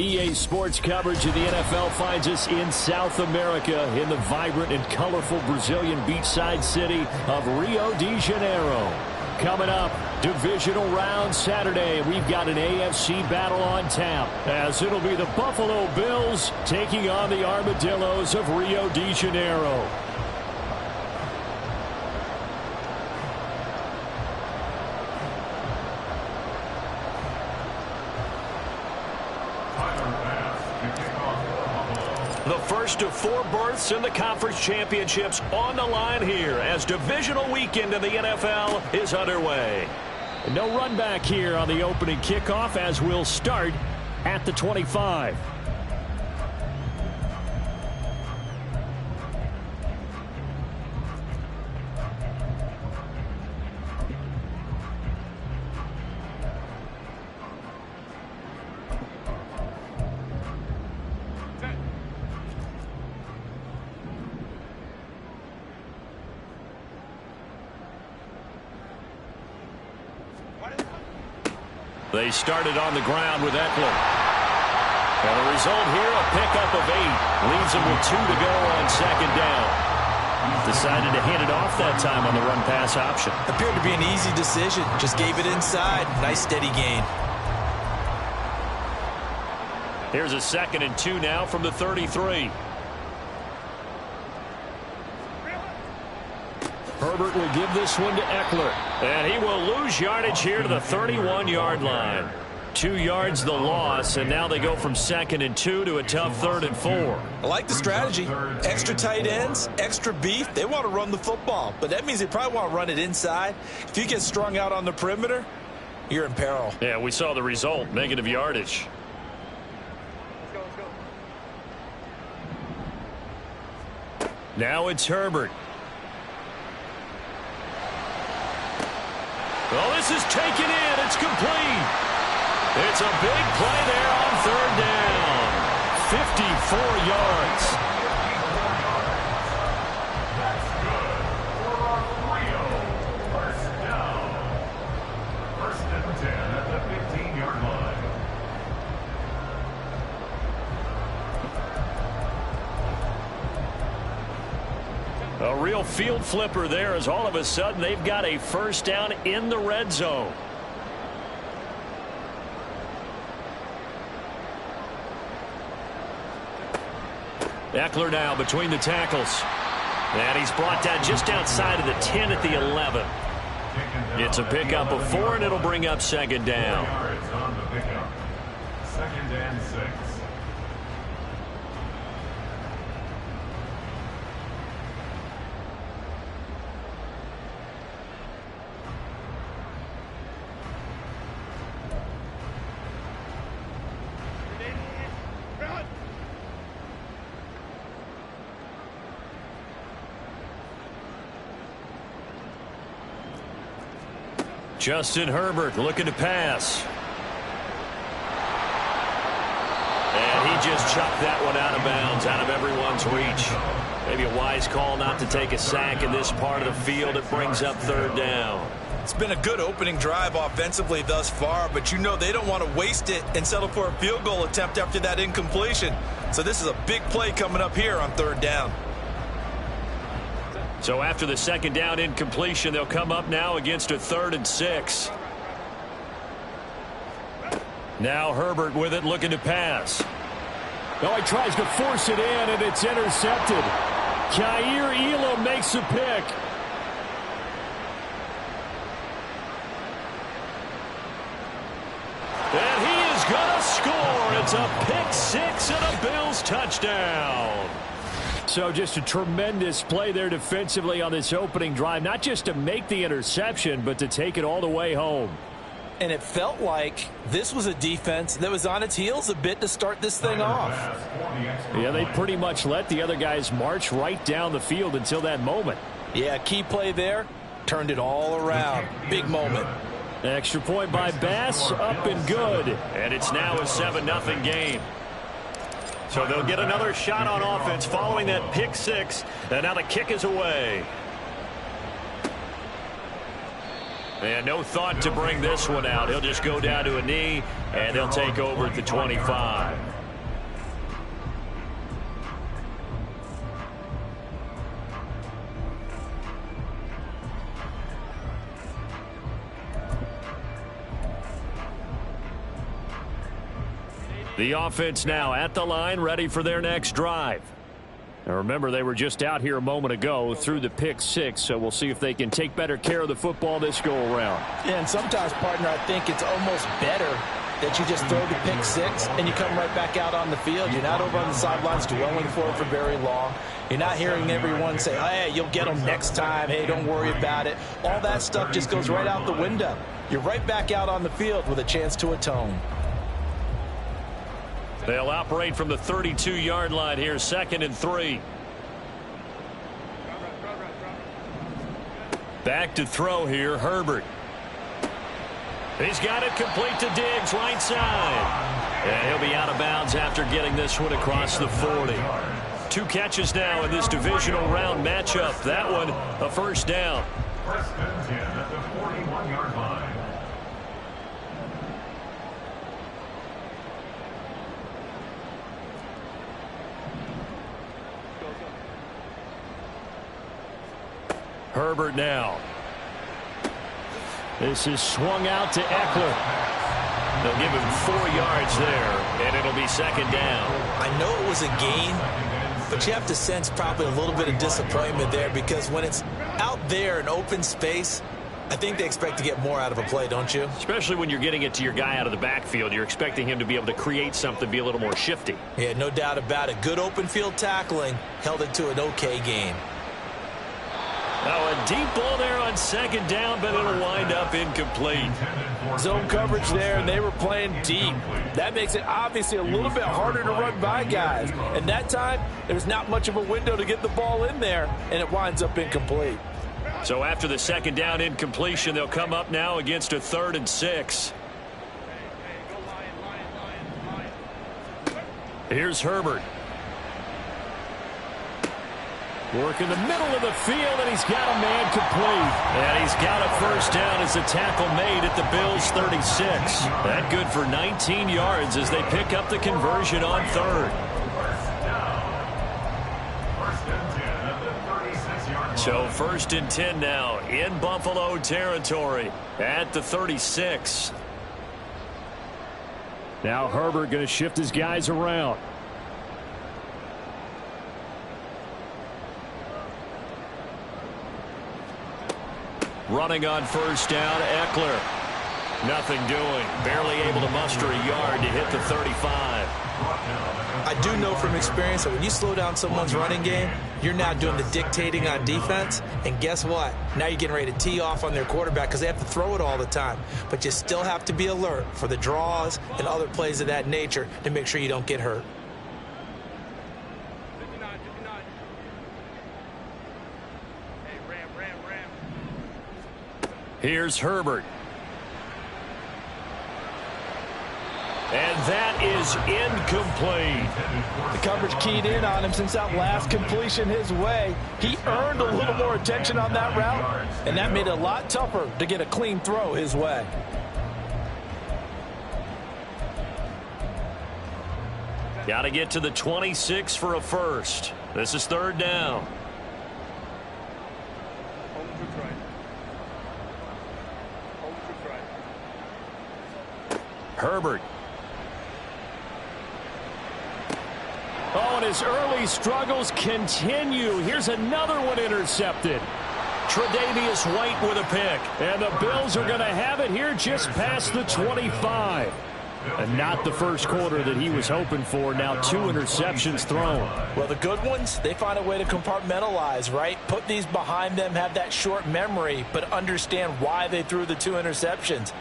EA Sports coverage of the NFL finds us in South America in the vibrant and colorful Brazilian beachside city of Rio de Janeiro. Coming up, divisional round Saturday. We've got an AFC battle on tap as it'll be the Buffalo Bills taking on the Armadillos of Rio de Janeiro. The first of 4 berths in the conference championships on the line here as divisional weekend in the NFL is underway. No run back here on the opening kickoff as we'll start at the 25. They started on the ground with Ekeler. And the result here, a pickup of 8. Leaves them with 2 to go on second down. Decided to hand it off that time on the run-pass option. Appeared to be an easy decision. Just gave it inside. Nice steady gain. Here's a 2nd and 2 now from the 33. Herbert will give this one to Ekeler. And he will lose yardage here to the 31-yard line. 2 yards the loss, and now they go from 2nd and 2 to a tough 3rd and 4. I like the strategy. Extra tight ends, extra beef. They want to run the football, but that means they probably want to run it inside. If you get strung out on the perimeter, you're in peril. Yeah, we saw the result, negative yardage. Now it's Herbert. Well, this is taken in. It's complete. It's a big play there on 3rd down. 54 yards. That's good for Rio. First down. 1st and 10 at the 15-yard line. A real field flipper there as all of a sudden they've got a first down in the red zone. Ekeler now between the tackles. And he's brought down just outside of the 10 at the 11. It's a pickup of 4, and it'll bring up 2nd down. 2nd and 6. Justin Herbert looking to pass. And he just chucked that one out of bounds, out of everyone's reach. Maybe a wise call not to take a sack in this part of the field. It brings up 3rd down. It's been a good opening drive offensively thus far, but you know they don't want to waste it and settle for a field goal attempt after that incompletion. So this is a big play coming up here on 3rd down. So after the 2nd down incompletion, they'll come up now against a 3rd and 6. Now Herbert with it, looking to pass. Oh, he tries to force it in, and it's intercepted. Kaiir Elam makes a pick. And he is going to score. It's a pick 6 and a Bills touchdown. So just a tremendous play there defensively on this opening drive, not just to make the interception, but to take it all the way home. And it felt like this was a defense that was on its heels a bit to start this thing off. Yeah, they pretty much let the other guys march right down the field until that moment. Yeah, key play there, turned it all around. Big moment. Extra point by Bass, up and good. And it's now a 7-0 game. So they'll get another shot on offense following that pick 6. And now the kick is away. And no thought to bring this one out. He'll just go down to a knee, and they'll take over at the 25. The offense now at the line, ready for their next drive. Now remember, they were just out here a moment ago through the pick 6, so we'll see if they can take better care of the football this go-around. Yeah, and sometimes, partner, I think it's almost better that you just throw the pick 6 and you come right back out on the field. You're not over on the sidelines dwelling for it for very long. You're not hearing everyone say, oh, hey, you'll get them next time. Hey, don't worry about it. All that stuff just goes right out the window. You're right back out on the field with a chance to atone. They'll operate from the 32-yard line here, 2nd and 3. Back to throw here, Herbert. He's got it complete to Diggs, right side. And he'll be out of bounds after getting this one across the 40. 2 catches now in this divisional round matchup. That one, a first down. First and 10 at the 41-yard line. Herbert now. This is swung out to Eckler. They'll give him 4 yards there, and it'll be 2nd down. I know it was a gain, but you have to sense probably a little bit of disappointment there because when it's out there in open space, I think they expect to get more out of a play, don't you? Especially when you're getting it to your guy out of the backfield. You're expecting him to be able to create something, be a little more shifty. Yeah, no doubt about it. Good open field tackling held it to an okay gain. Oh, a deep ball there on 2nd down, but it'll wind up incomplete. Zone coverage there, and they were playing deep. That makes it obviously a little bit harder to run by guys. And that time, there's not much of a window to get the ball in there, and it winds up incomplete. So after the 2nd down incompletion, they'll come up now against a 3rd and 6. Here's Herbert. Work in the middle of the field, and he's got a man complete. And he's got a first down as a tackle made at the Bills' 36. That good for 19 yards as they pick up the conversion on 3rd. So 1st and 10 now in Buffalo territory at the 36. Now Herbert going to shift his guys around. Running on first down, Eckler. Nothing doing. Barely able to muster a yard to hit the 35. I do know from experience that when you slow down someone's running game, you're now doing the dictating on defense. And guess what? Now you're getting ready to tee off on their quarterback because they have to throw it all the time. But you still have to be alert for the draws and other plays of that nature to make sure you don't get hurt. Here's Herbert. And that is incomplete. The coverage keyed in on him since that last completion his way. He earned a little more attention on that route, and that made it a lot tougher to get a clean throw his way. Got to get to the 26 for a first. This is 3rd down. Herbert. Oh, and his early struggles continue. Here's another one intercepted. Tre'Davious White with a pick. And the Bills are going to have it here just past the 25. And not the first quarter that he was hoping for. Now 2 interceptions thrown. Well, the good ones, they find a way to compartmentalize, right? Put these behind them, have that short memory, but understand why they threw the 2 interceptions.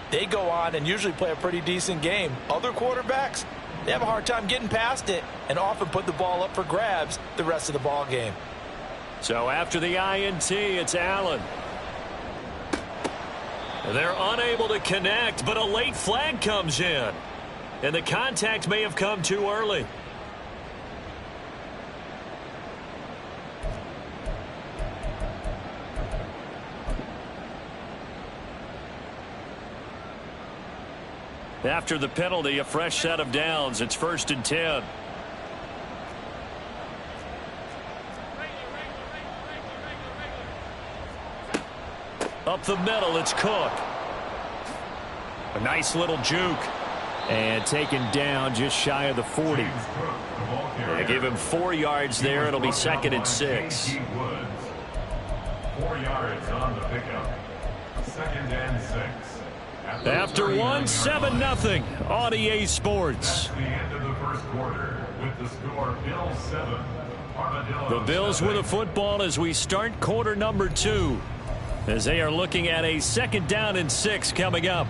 They go on and usually play a pretty decent game. Other quarterbacks, they have a hard time getting past it and often put the ball up for grabs the rest of the ball game. So after the INT, it's Allen. They're unable to connect, but a late flag comes in. And the contact may have come too early. After the penalty, a fresh set of downs. It's 1st and 10. Up the middle, it's Cook. A nice little juke. And taken down just shy of the 40. They give him 4 yards there. It'll be 2nd and 6. 4 yards on the pickup. 2nd and 6. After 7-0 on EA Sports. That's the end of the first quarter with the score Bills 7. The Bills with the football as we start quarter number 2. As they are looking at a 2nd down and 6 coming up.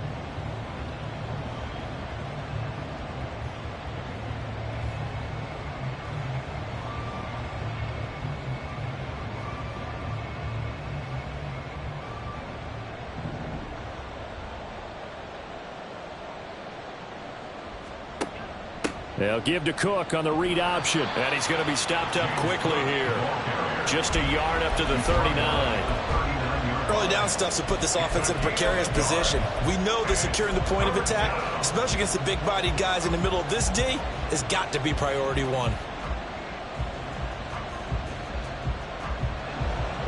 They'll give to Cook on the read option. And he's going to be stopped up quickly here. Just a yard up to the 39. Early down stuff to put this offense in a precarious position. We know that securing the point of attack, especially against the big-bodied guys in the middle of this D, has got to be priority 1.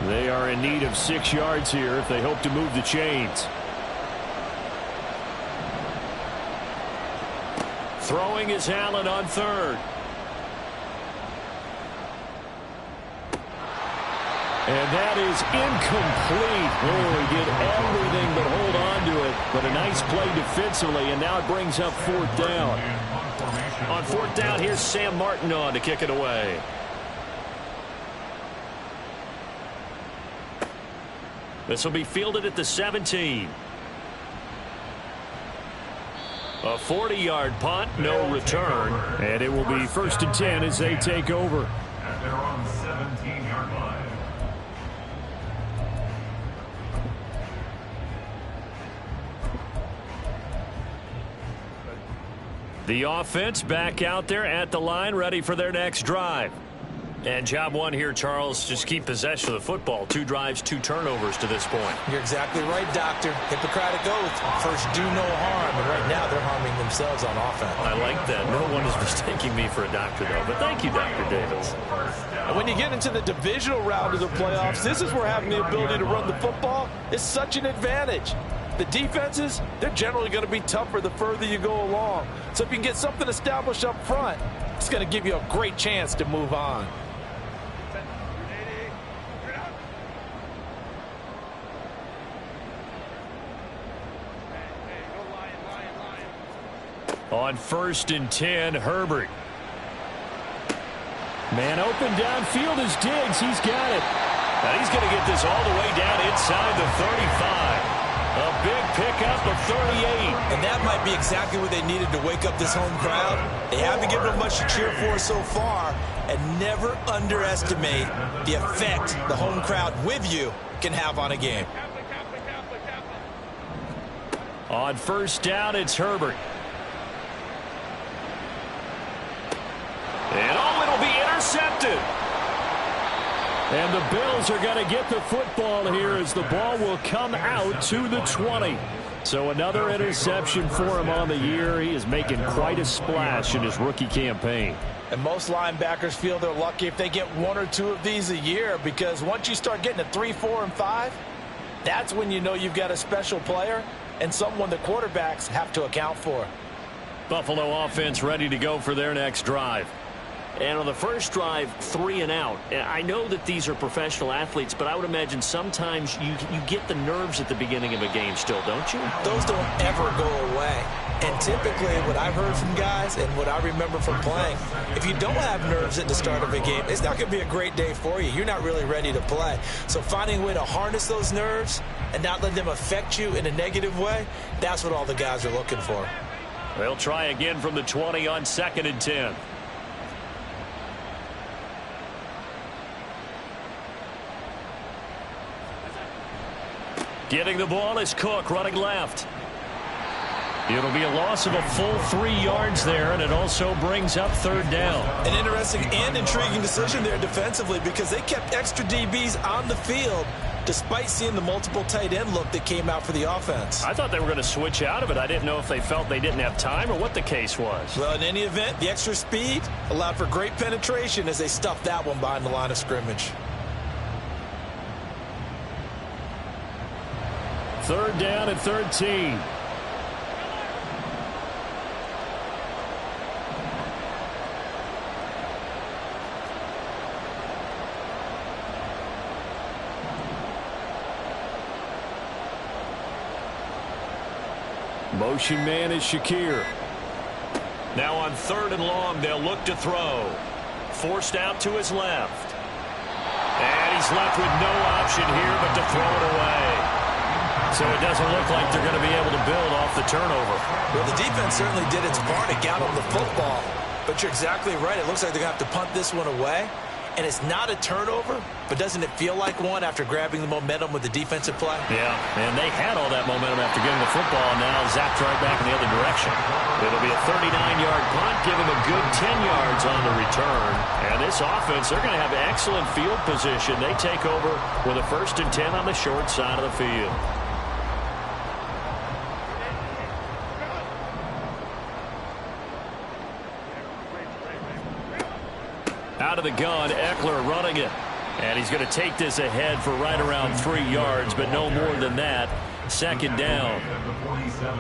They are in need of 6 yards here if they hope to move the chains. Throwing is Allen on 3rd. And that is incomplete. Oh, he did everything but hold on to it. But a nice play defensively, and now it brings up 4th down. On 4th down, here's Sam Martin on to kick it away. This will be fielded at the 17. A 40-yard punt, no return. And it will be 1st and 10 as they take over. At their own 17-yard line. The offense back out there at the line, ready for their next drive. And job 1 here, Charles, just keep possession of the football. 2 drives, 2 turnovers to this point. You're exactly right, Doctor. Hippocratic oath. First, do no harm. And right now, they're harming themselves on offense. I like that. No one is mistaking me for a doctor, though. But thank you, Dr. Davis. And when you get into the divisional round of the playoffs, this is where having the ability to run the football is such an advantage. The defenses, they're generally going to be tougher the further you go along. So if you can get something established up front, it's going to give you a great chance to move on. On 1st and 10, Herbert. Man open downfield is Diggs. He's got it. And he's going to get this all the way down inside the 35. A big pickup of 38. And that might be exactly what they needed to wake up this home crowd. They haven't given them much to cheer for so far. And never underestimate the effect the home crowd with you can have on a game. On 1st down, it's Herbert. And it'll be intercepted. And the Bills are going to get the football here as the ball will come out to the 20. So another interception for him on the year. He is making quite a splash in his rookie campaign. And most linebackers feel they're lucky if they get 1 or 2 of these a year, because once you start getting to 3, 4, and 5, that's when you know you've got a special player and someone the quarterbacks have to account for. Buffalo offense ready to go for their next drive. And on the first drive, 3 and out. I know that these are professional athletes, but I would imagine sometimes you get the nerves at the beginning of a game still, don't you? Those don't ever go away. And typically what I've heard from guys and what I remember from playing, if you don't have nerves at the start of a game, it's not going to be a great day for you. You're not really ready to play. So finding a way to harness those nerves and not let them affect you in a negative way, that's what all the guys are looking for. They'll try again from the 20 on 2nd and 10. Getting the ball is Cook running left. It'll be a loss of a full 3 yards there, and it also brings up 3rd down. An interesting and intriguing decision there defensively, because they kept extra DBs on the field despite seeing the multiple tight end look that came out for the offense. I thought they were going to switch out of it. I didn't know if they felt they didn't have time or what the case was. Well, in any event, the extra speed allowed for great penetration as they stuffed that one behind the line of scrimmage. 3rd down and 13. Motion man is Shakir. Now on 3rd and long, they'll look to throw. Forced out to his left. And he's left with no option here but to throw it away. So it doesn't look like they're going to be able to build off the turnover. Well, the defense certainly did its part to get on the football. But you're exactly right. It looks like they're going to have to punt this one away. And it's not a turnover, but doesn't it feel like one after grabbing the momentum with the defensive play? Yeah, and they had all that momentum after getting the football, and now zapped right back in the other direction. It'll be a 39-yard punt, give them a good 10 yards on the return. And this offense, they're going to have excellent field position. They take over with a 1st and 10 on the short side of the field. Out of the gun, Ekeler running it. And he's going to take this ahead for right around 3 yards, but no more than that. 2nd down.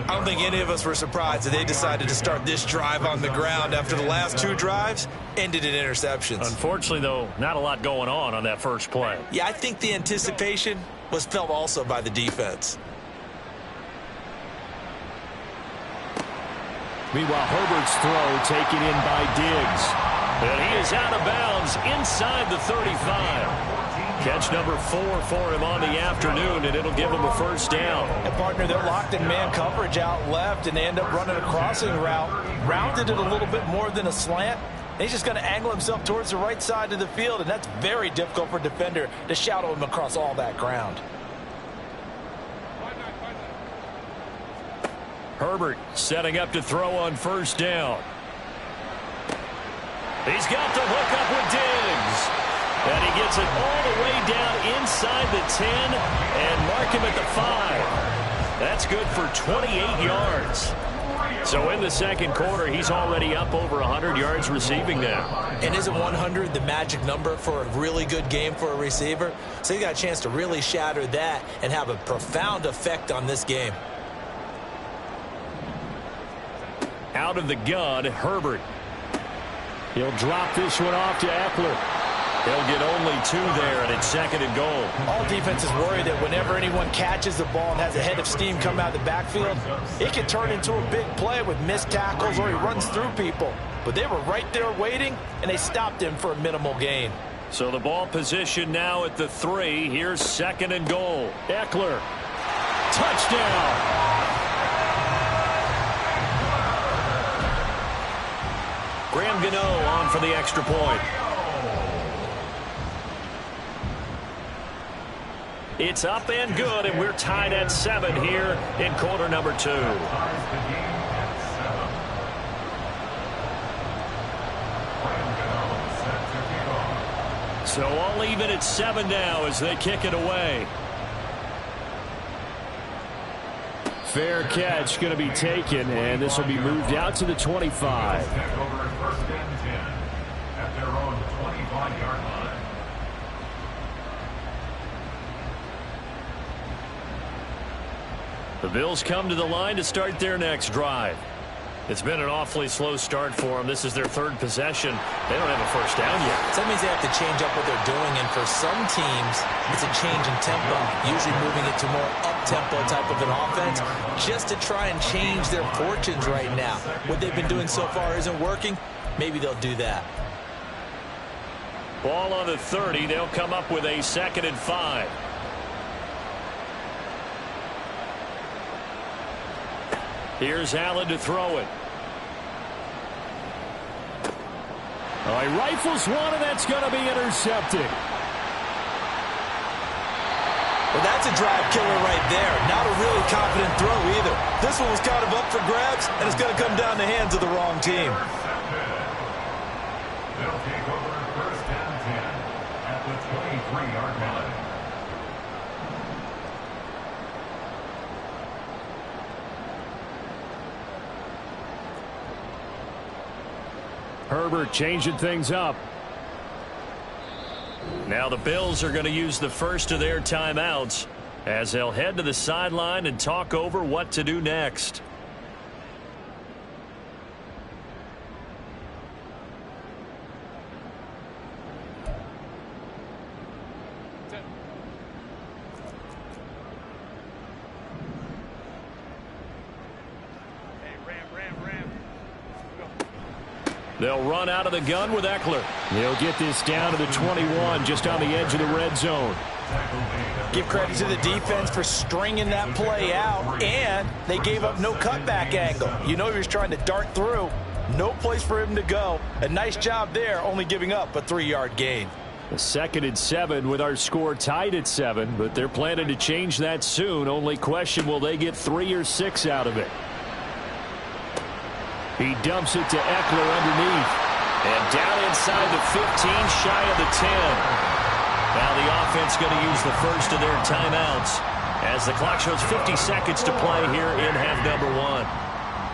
I don't think any of us were surprised that they decided to start this drive on the ground after the last 2 drives ended in interceptions. Unfortunately, though, not a lot going on that first play. Yeah, I think the anticipation was felt also by the defense. Meanwhile, Herbert's throw taken in by Diggs. And he is out of bounds inside the 35. Catch number 4 for him on the afternoon, and it'll give him a 1st down. And partner, they're locked in man coverage out left, and they end up running a crossing route. Rounded it a little bit more than a slant. And he's just going to angle himself towards the right side of the field, and that's very difficult for a defender to shadow him across all that ground. Herbert setting up to throw on 1st down. He's got the hook up with Diggs. And he gets it all the way down inside the 10 and mark him at the 5. That's good for 28 yards. So in the 2nd quarter, he's already up over 100 yards receiving now. And isn't 100 the magic number for a really good game for a receiver? So he got a chance to really shatter that and have a profound effect on this game. Out of the gun, Herbert. He'll drop this one off to Ekeler. They'll get only 2 there, and it's 2nd and goal. All defenses worry that whenever anyone catches the ball and has a head of steam come out of the backfield, it can turn into a big play with missed tackles or he runs through people. But they were right there waiting, and they stopped him for a minimal gain. So the ball position now at the 3. Here's 2nd and goal. Ekeler. Touchdown. Graham Gano on for the extra point. It's up and good, and we're tied at 7 here in quarter number 2. So all even at 7 now as they kick it away. Fair catch going to be taken, and this will be moved out to the 25. At their own 25-yard line. The Bills come to the line to start their next drive. It's been an awfully slow start for them. This is their 3rd possession. They don't have a 1st down yet. So that means they have to change up what they're doing, and for some teams, it's a change in tempo, usually moving it to more up-tempo type of an offense, just to try and change their fortunes right now. What they've been doing so far isn't working. Maybe they'll do that. Ball on the 30. They'll come up with a 2nd and 5. Here's Allen to throw it. Oh, he rifles one, and that's going to be intercepted. Well, that's a drive killer right there. Not a really confident throw either. This one was kind of up for grabs, and it's going to come down the hands of the wrong team. They'll take over 1st and 10 at the 23-yard line. Herbert changing things up. Now the Bills are going to use the first of their timeouts as they'll head to the sideline and talk over what to do next. They'll run out of the gun with Eckler. They'll get this down to the 21, just on the edge of the red zone. Give credit to the defense for stringing that play out, and they gave up no cutback angle. You know he was trying to dart through. No place for him to go. A nice job there, only giving up a 3-yard gain. A 2nd and 7 with our score tied at 7, but they're planning to change that soon. Only question, will they get 3 or 6 out of it? He dumps it to Eckler underneath. And down inside the 15, shy of the 10. Now the offense going to use the first of their timeouts as the clock shows 50 seconds to play here in half number 1.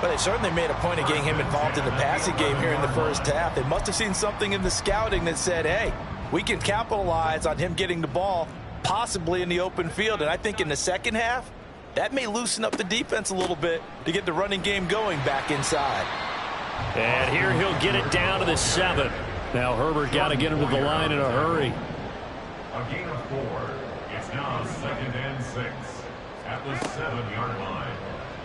But they certainly made a point of getting him involved in the passing game here in the first half. They must have seen something in the scouting that said, hey, we can capitalize on him getting the ball possibly in the open field. And I think in the second half, that may loosen up the defense a little bit to get the running game going back inside. And here he'll get it down to the 7. Now Herbert got to get him to the line in a hurry. A gain of 4. It's now 2nd and 6 at the 7-yard line.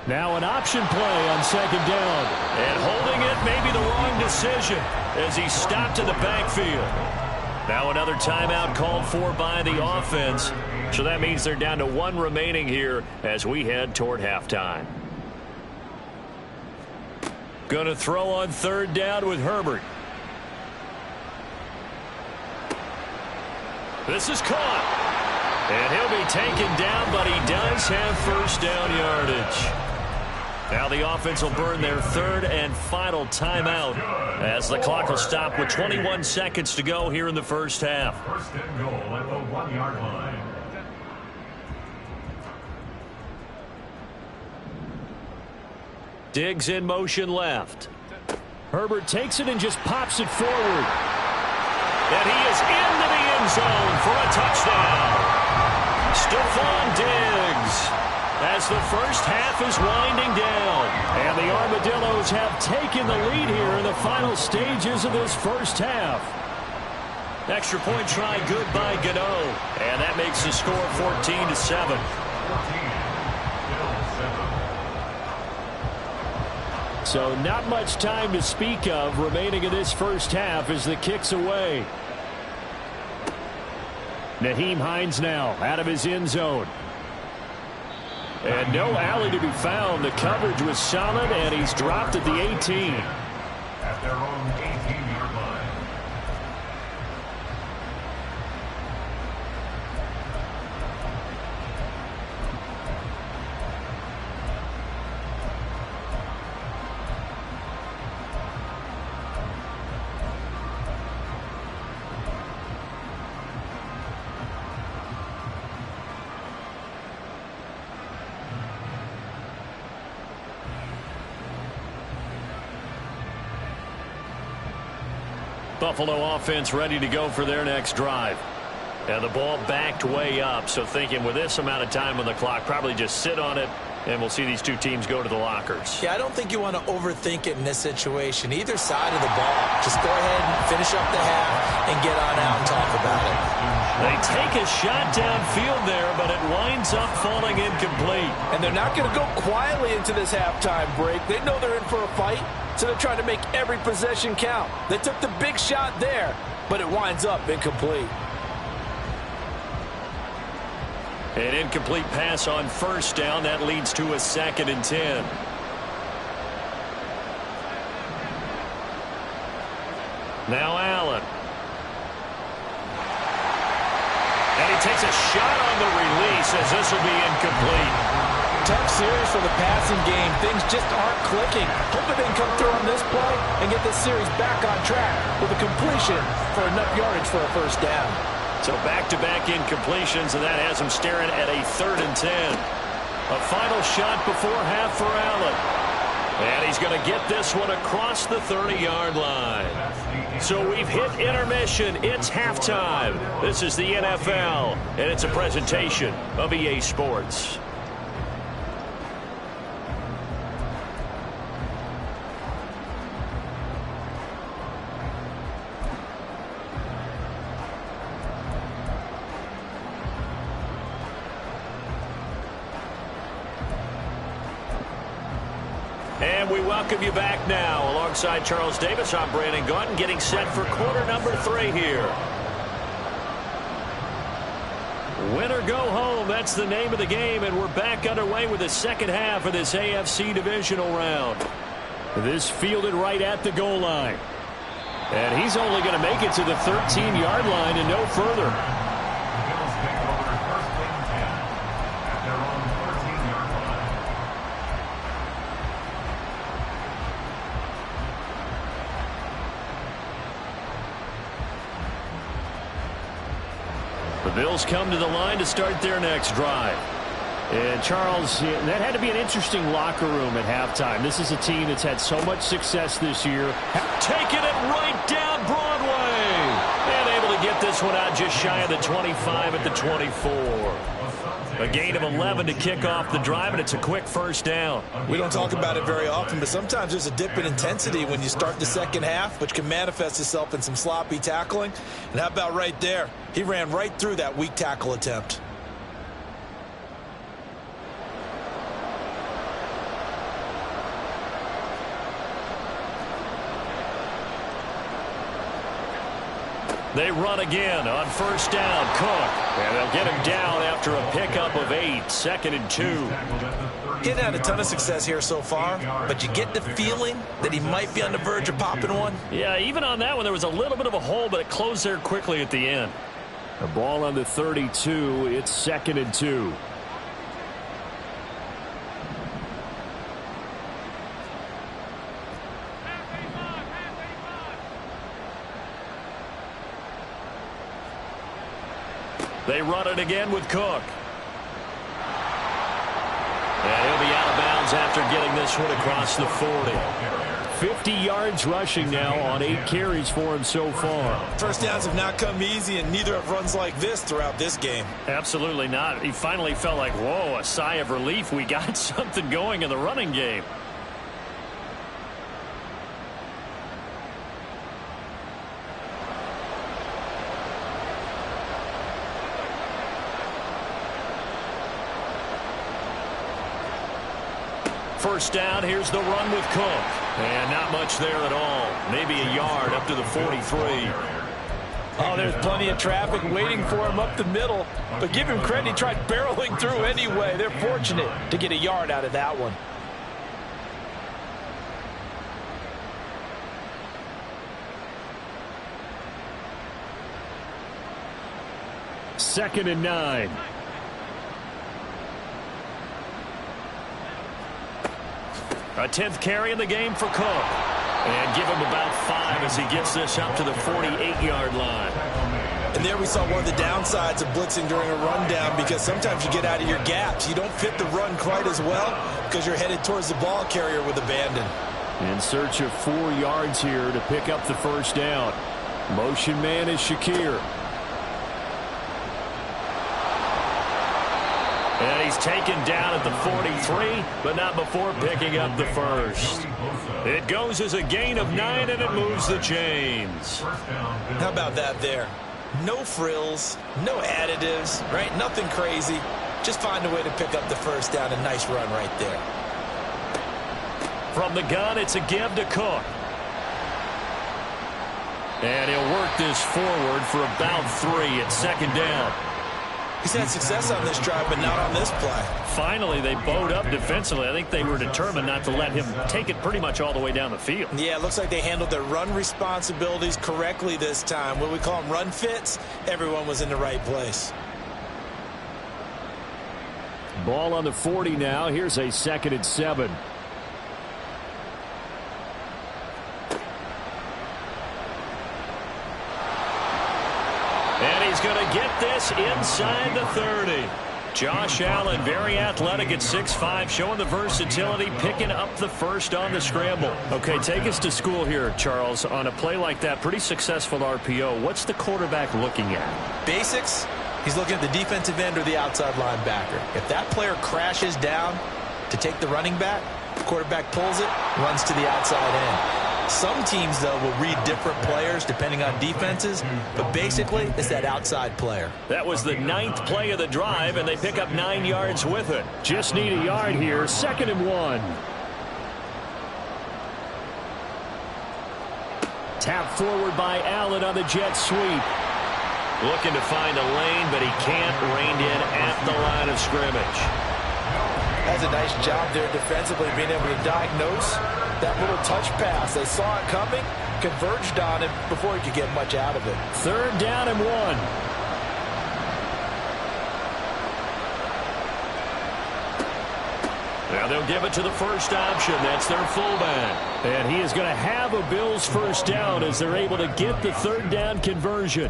Now an option play on 2nd down. And holding it may be the wrong decision as he stopped in the backfield. Now another timeout called for by the offense. So that means they're down to 1 remaining here as we head toward halftime. Going to throw on 3rd down with Herbert. This is caught. And he'll be taken down, but he does have first down yardage. Now the offense will burn their 3rd and final timeout as the clock will stop with 21 seconds to go here in the first half. 1st and goal at the 1-yard line. Diggs in motion left. Herbert takes it and just pops it forward. And he is into the end zone for a touchdown. Stephon Diggs, as the first half is winding down. And the Armadillos have taken the lead here in the final stages of this first half. Extra point try good by Gano. And that makes the score 14-7. So not much time to speak of remaining in this first half as the kick's away. Nyheim Hines now out of his end zone. And no alley to be found. The coverage was solid, and he's dropped at the 18. At their own 18-yard line. Buffalo offense ready to go for their next drive. And the ball backed way up, so thinking with this amount of time on the clock, probably just sit on it, and we'll see these two teams go to the lockers. Yeah, I don't think you want to overthink it in this situation. Either side of the ball. Just go ahead and finish up the half and get on out and talk about it. They take a shot downfield there, but it winds up falling incomplete. And they're not going to go quietly into this halftime break. They know they're in for a fight, so they're trying to make every possession count. They took the big shot there, but it winds up incomplete. An incomplete pass on first down. That leads to a 2nd and 10. Now Allen. And he takes a shot on the release as this will be incomplete. Tough series for the passing game. Things just aren't clicking. Hoping they can come through on this play and get this series back on track with a completion for enough yardage for a first down. So back-to-back incompletions, and that has him staring at a 3rd and 10. A final shot before half for Allen. And he's going to get this one across the 30-yard line. So we've hit intermission. It's halftime. This is the NFL, and it's a presentation of EA Sports. And we welcome you back now. Alongside Charles Davis, I'm Brandon Gaudin, getting set for quarter number 3 here. Win or go home, that's the name of the game, and we're back underway with the second half of this AFC divisional round. This fielded right at the goal line. And he's only going to make it to the 13-yard line and no further. Bills take over first and 10 at their own 13-yard line. The Bills come to the line to start their next drive. And Charles, that had to be an interesting locker room at halftime. This is a team that's had so much success this year. Taking it right down Broadway. And able to get this one out just shy of the 25 at the 24. A gain of 11 to kick off the drive, and it's a quick first down. We don't talk about it very often, but sometimes there's a dip in intensity when you start the second half, which can manifest itself in some sloppy tackling. And how about right there? He ran right through that weak tackle attempt. They run again on first down. Cook. And they'll get him down after a pickup of 8. 2nd and 2. He hasn't had a ton of success here so far, but you get the feeling that he might be on the verge of popping one. Yeah, even on that one, there was a little bit of a hole, but it closed there quickly at the end. The ball on the 32. It's 2nd and 2. They run it again with Cook. And he'll be out of bounds after getting this one across the 40. 50 yards rushing now on 8 carries for him so far. First downs have not come easy, and neither have runs like this throughout this game. Absolutely not. He finally felt like, whoa, a sigh of relief. We got something going in the running game. First down, here's the run with Cook. And not much there at all. Maybe a yard up to the 43. Oh, there's plenty of traffic waiting for him up the middle. But give him credit, he tried barreling through anyway. They're fortunate to get a yard out of that one. Second and 9. A 10th carry in the game for Cook. And give him about 5 as he gets this up to the 48-yard line. And there we saw one of the downsides of blitzing during a rundown, because sometimes you get out of your gaps. You don't fit the run quite as well because you're headed towards the ball carrier with abandon. In search of 4 yards here to pick up the first down. Motion man is Shakir. And he's taken down at the 43, but not before picking up the first. It goes as a gain of 9, and it moves the chains. How about that there? No frills, no additives, right? Nothing crazy. Just find a way to pick up the first down. A nice run right there. From the gun, it's a give to Cook. And he'll work this forward for about 3 at 2nd down. He's had success on this drive, but not on this play. Finally, they bowed up defensively. I think they were determined not to let him take it pretty much all the way down the field. Yeah, it looks like they handled their run responsibilities correctly this time. What we call them run fits, everyone was in the right place. Ball on the 40 now. Here's a 2nd and 7. And he's going to get this inside the 30. Josh Allen, very athletic at 6'5", showing the versatility, picking up the first on the scramble. Okay, take us to school here, Charles. On a play like that, pretty successful RPO. What's the quarterback looking at? Basics, he's looking at the defensive end or the outside linebacker. If that player crashes down to take the running back, the quarterback pulls it, runs to the outside end. Some teams, though, will read different players depending on defenses, but basically it's that outside player. That was the 9th play of the drive, and they pick up 9 yards with it. Just need a yard here. 2nd and 1. Tapped forward by Allen on the jet sweep. Looking to find a lane, but he can't rein in at the line of scrimmage. That's a nice job there defensively, being able to diagnose that little touch pass. They saw it coming, converged on it before he could get much out of it. 3rd down and 1. Now they'll give it to the first option. That's their fullback. And he is going to have a Bills first down as they're able to get the 3rd down conversion.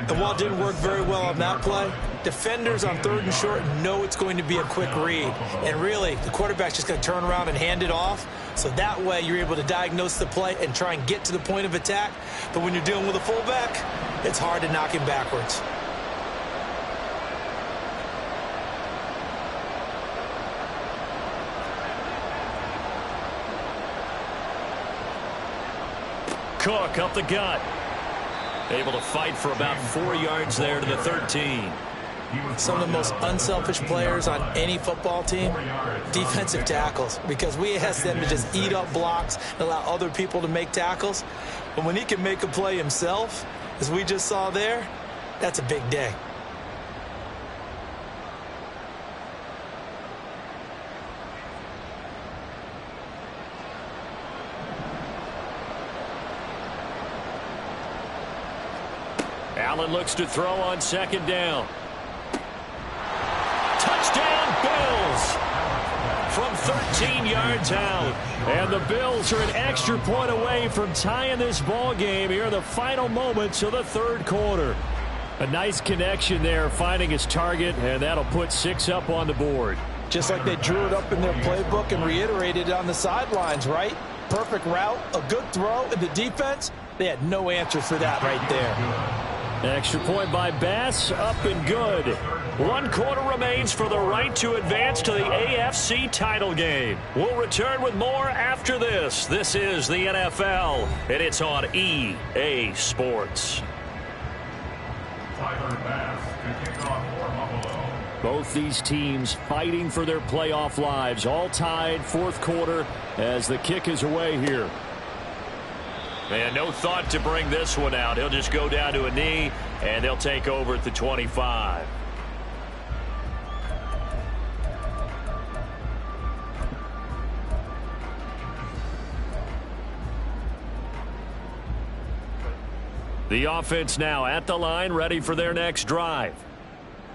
And while it didn't work very well on that play, defenders on 3rd and short know it's going to be a quick read. And really, the quarterback's just going to turn around and hand it off. So that way, you're able to diagnose the play and try and get to the point of attack. But when you're dealing with a fullback, it's hard to knock him backwards. Cook up the gut. Able to fight for about 4 yards there to the 13. Some of the most unselfish players on any football team, defensive tackles, because we ask them to just eat up blocks and allow other people to make tackles. But when he can make a play himself, as we just saw there, that's a big day. Allen looks to throw on 2nd down. Touchdown, Bills! From 13 yards out. And the Bills are an extra point away from tying this ball game here in the final moments of the 3rd quarter. A nice connection there, finding his target, and that'll put 6 up on the board. Just like they drew it up in their playbook and reiterated it on the sidelines, right? Perfect route, a good throw, and the defense, they had no answer for that right there. Extra point by Bass, up and good. 1 quarter remains for the right to advance to the AFC title game. We'll return with more after this. This is the NFL, and it's on EA Sports. Tyler Bass to kick off for Buffalo. Both these teams fighting for their playoff lives, all tied 4th quarter as the kick is away here. And no thought to bring this one out. He'll just go down to a knee, and they'll take over at the 25. The offense now at the line, ready for their next drive.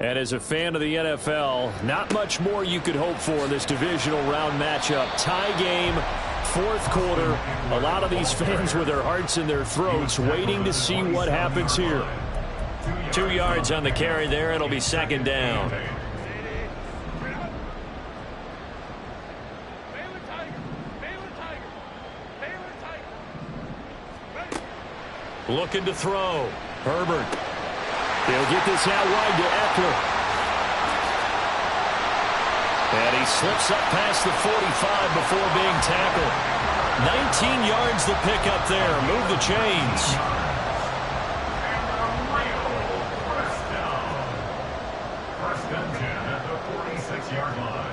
And as a fan of the NFL, not much more you could hope for in this divisional round matchup. Tie game. 4th quarter, a lot of these fans with their hearts in their throats waiting to see what happens here. 2 yards on the carry there. It'll be 2nd down. Looking to throw. Herbert. He'll get this out wide to Eckler. And he slips up past the 45 before being tackled. 19 yards the pickup there. Move the chains. First down. 1st and 10 at the 46-yard line.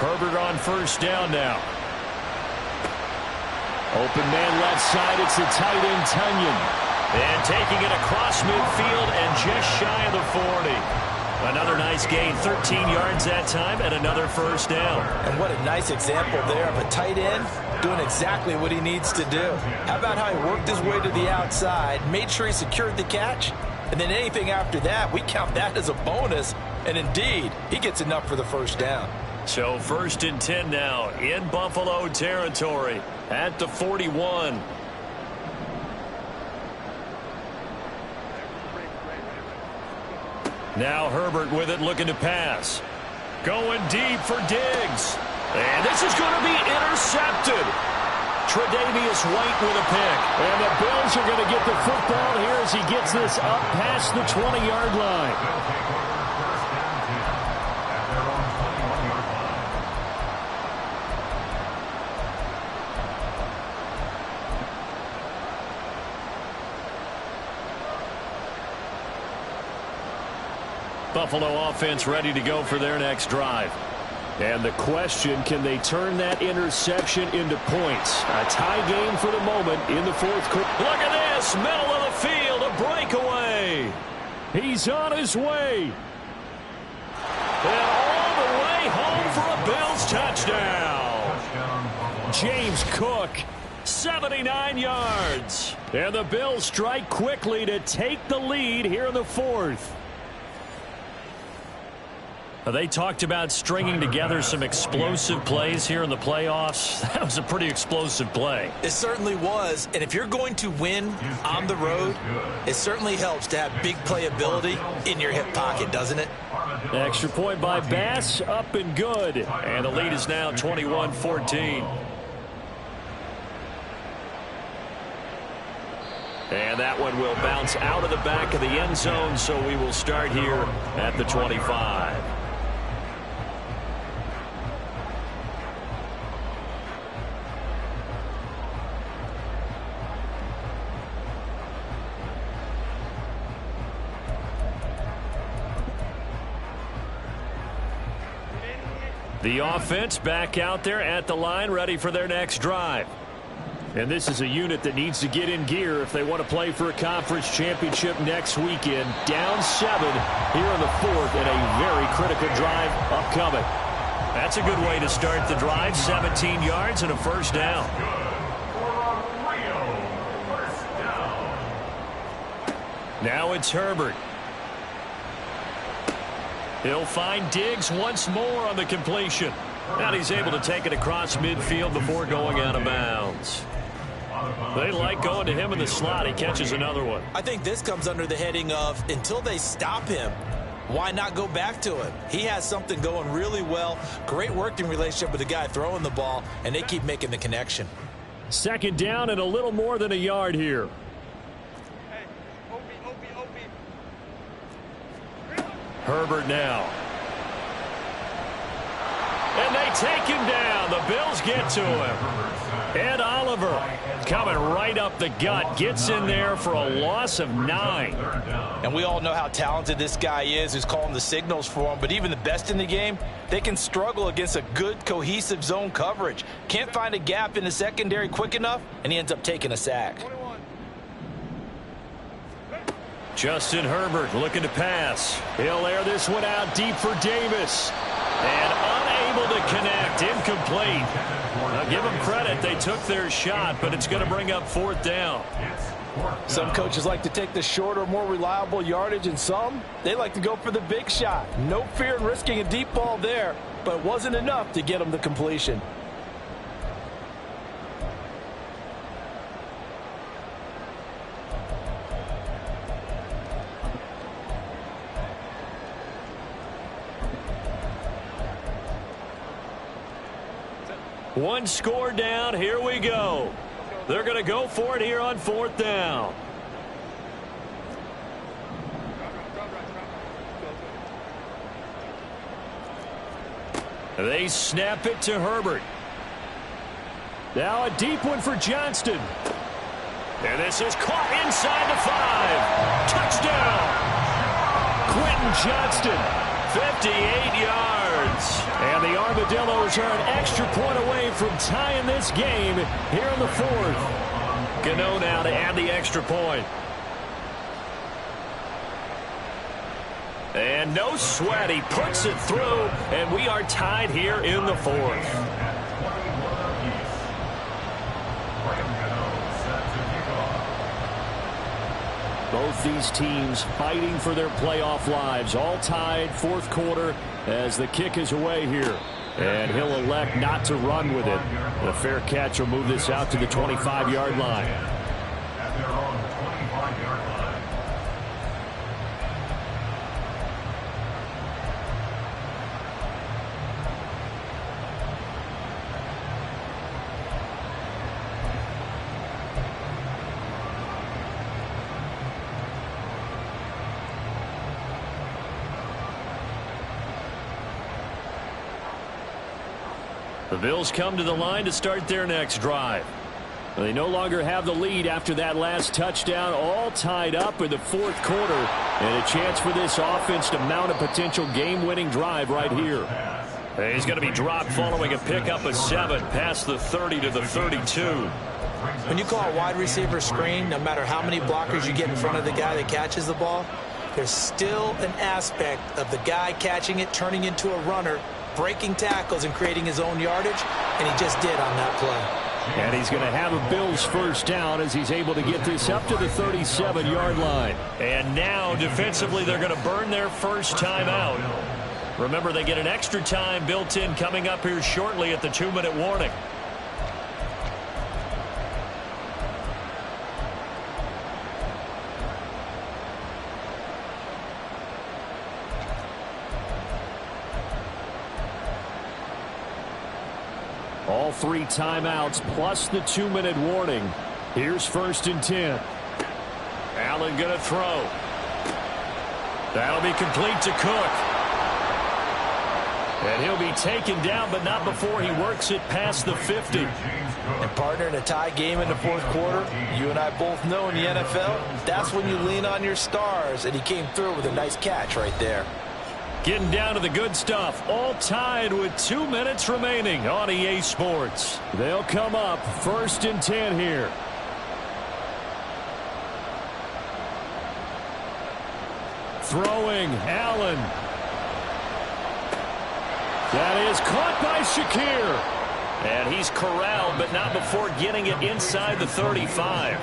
Herbert on 1st down now. Open man left side. It's the tight end, Tunyon. And taking it across midfield and just shy of the 40. Another nice gain, 13 yards that time, and another first down. And what a nice example there of a tight end doing exactly what he needs to do. How about how he worked his way to the outside, made sure he secured the catch, and then anything after that, we count that as a bonus. And indeed, he gets enough for the first down. So 1st and 10 now in Buffalo territory at the 41. Now Herbert with it, looking to pass. Going deep for Diggs. And this is going to be intercepted. Tre'Davious White with a pick. And the Bills are going to get the football here as he gets this up past the 20-yard line. Buffalo offense ready to go for their next drive. And the question, can they turn that interception into points? A tie game for the moment in the fourth quarter. Look at this, middle of the field, a breakaway. He's on his way. And all the way home for a Bills touchdown. James Cook, 79 yards. and the Bills strike quickly to take the lead here in the fourth. They talked about stringing together some explosive plays here in the playoffs. That was a pretty explosive play. It certainly was. And if you're going to win on the road, it certainly helps to have big playability in your hip pocket, doesn't it? Extra point by Bass, up and good. And the lead is now 21-14. And that one will bounce out of the back of the end zone, so we will start here at the 25. The offense back out there at the line, ready for their next drive. And this is a unit that needs to get in gear if they want to play for a conference championship next weekend. Down 7 here in the fourth, and a very critical drive upcoming. That's a good way to start the drive. 17 yards and a first down. Now it's Herbert. He'll find Diggs once more on the completion. And he's able to take it across midfield before going out of bounds. They like going to him in the slot. He catches another one. I think this comes under the heading of until they stop him, why not go back to him? He has something going really well. Great working relationship with the guy throwing the ball, and they keep making the connection. Second down and a little more than a yard here. Herbert now. And they take him down. The Bills get to him. Ed Oliver coming right up the gut. Gets in there for a loss of 9. And we all know how talented this guy is who's calling the signals for him. But even the best in the game, they can struggle against a good, cohesive zone coverage. Can't find a gap in the secondary quick enough, and he ends up taking a sack. Justin Herbert looking to pass. He'll air this one out deep for Davis. And unable to connect. Incomplete. Now give them credit. They took their shot, but it's going to bring up fourth down. Some coaches like to take the shorter, more reliable yardage, and some, they like to go for the big shot. No fear in risking a deep ball there, but it wasn't enough to get them the completion. One score down. Here we go. They're going to go for it here on fourth down. They snap it to Herbert. Now a deep one for Johnston. And this is caught inside the 5. Touchdown. Quentin Johnston. 58 yards. And the Armadillos are an extra point away from tying this game here in the fourth. Gano now to add the extra point. And no sweat. He puts it through, and we are tied here in the fourth. Both these teams fighting for their playoff lives, all tied fourth quarter as the kick is away here. And he'll elect not to run with it. A fair catch will move this out to the 25-yard line. At their own 25-yard line. The Bills come to the line to start their next drive. They no longer have the lead after that last touchdown, all tied up in the fourth quarter, and a chance for this offense to mount a potential game-winning drive right here. He's going to be dropped following a pickup of 7 past the 30 to the 32. When you call a wide receiver screen, no matter how many blockers you get in front of the guy that catches the ball, there's still an aspect of the guy catching it, turning into a runner, breaking tackles and creating his own yardage, and he just did on that play. And he's going to have a Bills first down as he's able to get this up to the 37-yard line. And now, defensively, they're going to burn their first time out. Remember, they get an extra time built in coming up here shortly at the 2-minute warning. All 3 timeouts plus the 2-minute warning. Here's 1st and 10. Allen going to throw. That'll be complete to Cook. And he'll be taken down, but not before he works it past the 50. And partner, in a tie game in the 4th quarter, you and I both know in the NFL, that's when you lean on your stars, and he came through with a nice catch right there. Getting down to the good stuff, all tied with 2 minutes remaining on EA Sports. They'll come up 1st and 10 here. Throwing, Allen. That is caught by Shakir. And he's corralled, but not before getting it inside the 35.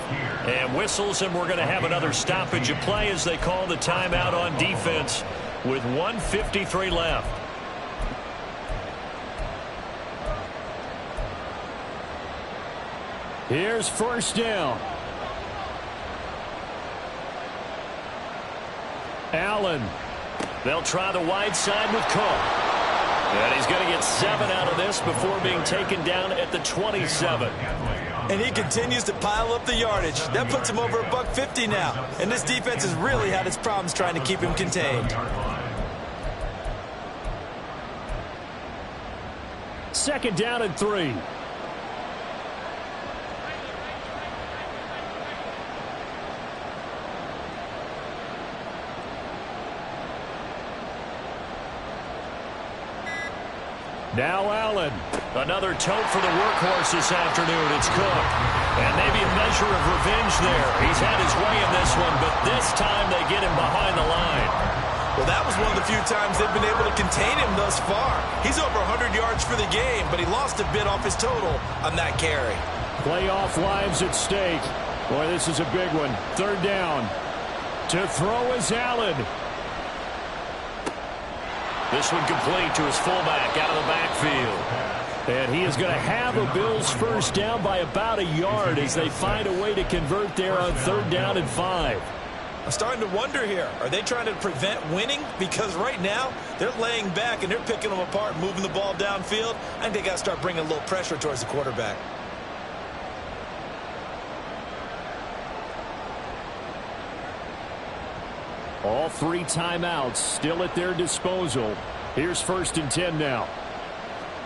And whistles, and we're going to have another stoppage of play as they call the timeout on defense with 1:53 left. Here's 1st down. Allen. They'll try the wide side with Cook. And he's going to get 7 out of this before being taken down at the 27. And he continues to pile up the yardage. That puts him over $150 now. And this defense has really had its problems trying to keep him contained. 2nd down and 3. Now Allen. Another tote for the workhorse this afternoon. It's Cook. And maybe a measure of revenge there. He's had his way in this one, but this time they get him behind the line. Well, that was one of the few times they've been able to contain him thus far. He's over 100 yards for the game, but he lost a bit off his total on that carry. Playoff lives at stake. Boy, this is a big one. 3rd down. To throw is Allen. This one complete to his fullback out of the backfield. And he is going to have a Bills first down by about a yard as they find a way to convert there on 3rd down and 5. I'm starting to wonder here. Are they trying to prevent winning? Because right now, they're laying back and they're picking them apart, moving the ball downfield. I think they got to start bringing a little pressure towards the quarterback. All 3 timeouts still at their disposal. Here's 1st and 10 now.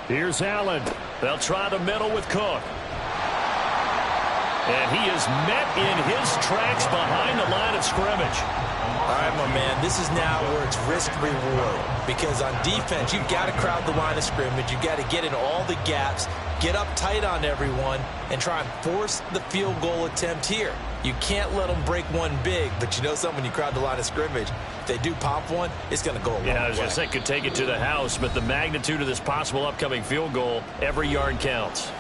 Here's Allen. They'll try the middle with Cook. And he is met in his tracks behind the line of scrimmage. All right, my man, this is now where it's risk-reward. Because on defense, you've got to crowd the line of scrimmage. You've got to get in all the gaps, get up tight on everyone, and try and force the field goal attempt here. You can't let them break one big, but you know something, when you crowd the line of scrimmage, if they do pop one, it's going to go a long way. Yeah, I was going to say, could take it to the house, but the magnitude of this possible upcoming field goal, every yard counts.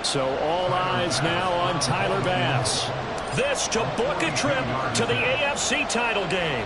So all eyes now on Tyler Bass. This to book a trip to the AFC title game.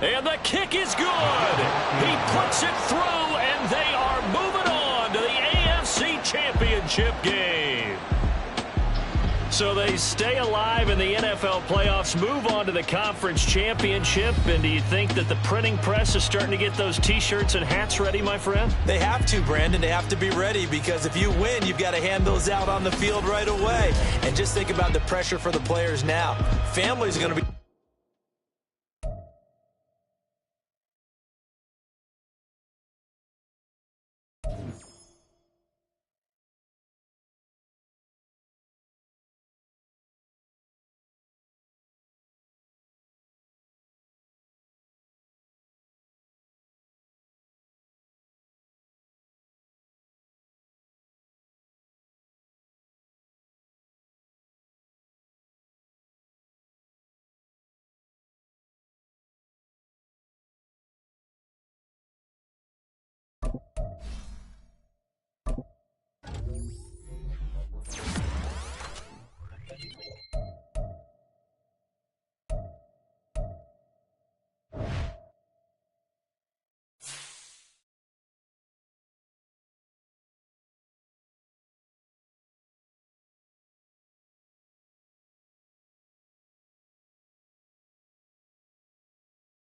And the kick is good. He puts it through, and they are moving on to the AFC Championship game. So they stay alive in the NFL playoffs, move on to the conference championship. And do you think that the printing press is starting to get those T-shirts and hats ready, my friend? They have to, Brandon. They have to be ready, because if you win, you've got to hand those out on the field right away. And just think about the pressure for the players now. Families are going to be